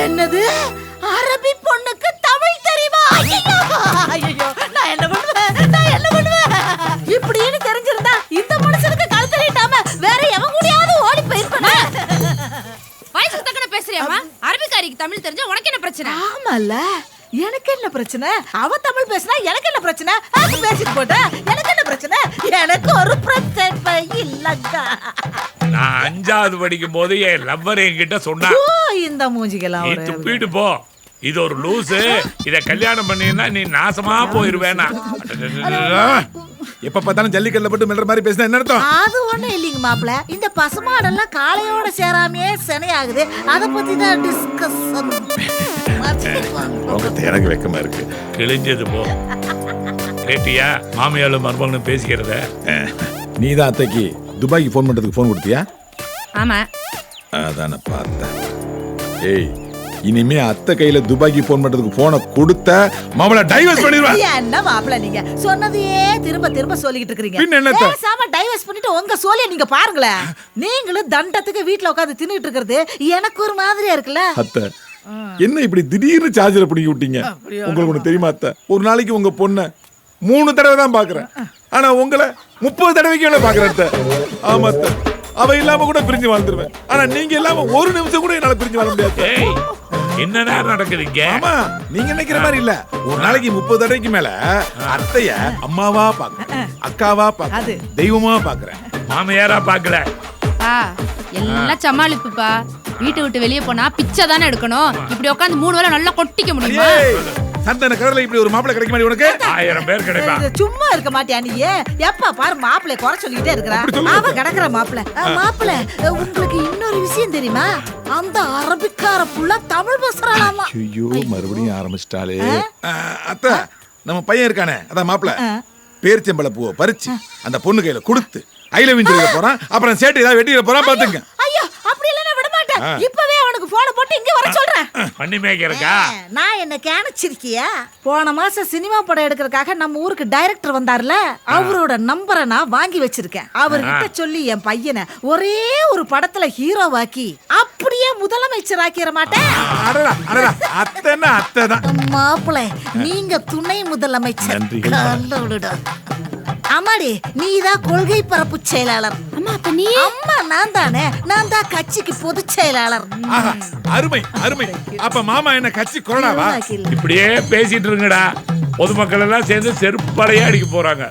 என்னது? அரபி பொண்ணுக்கு தமிழ் தெரியுமா? ஐயோ, நான் என்ன பண்ணுவேன்? இப்படின்னு தெரிஞ்சிருந்தா இந்த மனுஷனுக்கு கழுத்தறிட்டாம வேற எவன் கூடயாவது ஓடி போயிருப்பேன். வயசுக்கு தக்கன பேசுறியாமா? அரபிக்காரிக்கு தமிழ் தெரிஞ்சா உனக்கு என்ன பிரச்சனை? ஆமால, எனக்கு என்ன பிரச்சனை? அவ தமிழ் பேசினா எனக்கு என்ன பிரச்சனை? அது பேசிட்டு போட்ட எனக்கு என்ன பிரச்சனை? எனக்கு ஒரு பிரச்சனை இல்லங்க. நான் 5வது படிக்கும் போது என் லவ்வர் என்கிட்ட சொன்னா, இந்த மூஞ்சிக்கலாம் நீ துப்பிட்டு போ, இது ஒரு லூசு, இத கல்யாணம் பண்ணினா நீ நாசமா போயிருவேனா. எப்ப பார்த்தாலும் ஜல்லிக்கல்ல போட்டு மெல்ற மாதிரி பேசினா என்ன அர்த்தம்? அது ஒண்ணும் இல்லைங்க மாப்பிள்ள. இந்த பசுமாடெல்லாம் காளையோட சேராமையே சினையாகுது. அத பத்தி தான் டிஸ்கஷன். எனக்கு வெக்கமா இருக்கு. கிழிஞ்சது போ. கேட்டியா மாமியாலும் மருமகனும் பேசிக்கிறத? நீதான் அத்தைக்கு துபாய்க்கு ஃபோன் பண்றதுக்கு ஃபோன் கொடுத்தியா? ஆமா. அதான பார்த்தேன். ஏய், இனிமே அத்தை கையில துபாய்க்கு ஃபோன் பண்றதுக்கு போனை கொடுத்த மாமள டைவர்ஸ் பண்ணிடுவா. என்ன மாப்பிள்ள நீங்க சொன்னதையே திரும்ப சொல்லிட்டு இருக்கீங்க. பின்ன என்னத்த? பேசாம டைவர்ஸ் பண்ணிட்டு உங்க சோலியை நீங்க பாருங்களேன். நீங்களும் தண்டத்துக்கு வீட்ல உட்கார்ந்து தின்னுட்டு இருக்கிறது எனக்கு ஒரு மாதிரியா இருக்குல்ல. அத்தை, என்ன இப்படி திடீர்னு சார்ஜர் பிடிக்கி விட்டீங்க? உங்களுக்கு ஒண்ணு தெரியுமா அத்தை? ஒரு நாளைக்கு உங்க பொண்ண 3 தடவை தான் பாக்குறேன், ஆனா உங்களை 30 தடவைக்கு மேல பாக்குறேன் அத்தை. ஆமா அத்தை, அவ இல்லாம கூட பிரிஞ்சு வாழ்ந்துருவேன், ஆனா நீங்க இல்லாம ஒரு நிமிஷம் கூட என்னால பிரிஞ்சு வாழ முடியாது. ஏய், என்னடா நடக்குதுங்க? ஆமா, நீங்க நினைக்கிற மாதிரி இல்ல. ஒரு நாளைக்கு 30 தடவைக்கு மேல அத்தைய அம்மாவா பாக்குறேன், அக்காவா பாக்குறேன், தெய்வமா பாக்குறேன். மாமியாரா பாக்கல. எல்லாம் சமாளிப்புப்பா. வீட்டை விட்டு வெளியே போனா பிச்சை தானே எடுக்கணும். இப்படி உட்காந்து 3 வேளை நல்லா கொட்டிக்க முடியுமா? சந்தன கடல இப்படி ஒரு மாப்பிள்ளை கிடைக்க மாதிரி உனக்கு? 1000 பேர் கிடைப்பா. சும்மா இருக்க மாட்டியா நீ? எப்ப பாரு மாப்பிள்ளை குறை சொல்லிக்கிட்டே இருக்கறா. அவ கிடக்குற மாப்பிள்ளை. உங்களுக்கு இன்னொரு விஷயம் தெரியுமா? அந்த அரபிக்கார புள்ள தமிழ் பேசுறாளாமா. ஐயோ, மறுபடியும் ஆரம்பிச்சிட்டாளே. அத்தை, நம்ம பையன் இருக்கானே, அதான் மாப்பிள்ளை, பேரிச்சம்பழ பூவை பறிச்சு அந்த பொண்ணு கையில கொடுத்து ஐ லவ் யூ சொல்ல போறான். அப்புறம் சேட்டை ஏதாவது வெட்டிட போறான் பாத்துங்க. ஐயோ, அப்படி இல்ல நான் விட மாட்டேன். இப்பவே அவனுக்கு போன் போட்டு இங்க வர சொல்றேன். பண்ணி மேய்க்கிறக்கா? நான் என்ன கேனச்சிருக்கியா? போன மாசம் சினிமா படம் எடுக்கிறதுக்காக நம்ம ஊருக்கு டைரக்டர் வந்தார்ல, அவரோட நம்பரை நான் வாங்கி வச்சிருக்கேன். அவர்கிட்ட சொல்லி என் பையனை ஒரே ஒரு படத்துல ஹீரோவாக்கி அப்படியே முதலமைச்சர் ஆக்கிட மாட்டேன். அத்தைன்னா அத்தை தான் மாப்பிள்ளை, நீங்க துணை முதலமைச்சர். நன்றிகள். அம்மாடி, நீதான் கொள்கை பரப்பு செயலாளர். அம்மா, அப்ப நீ? அம்மா நான் தானே. நான் தான் கட்சிக்கு பொதுச் செயலாளர். அருமை அருமை. அப்ப மாமா என்ன கட்சி கொரோனாவா? இப்படியே பேசிட்டு இருங்கடா. பொதுமக்கள் எல்லாம் சேர்ந்து செருப்படையா அடிக்க போறாங்க.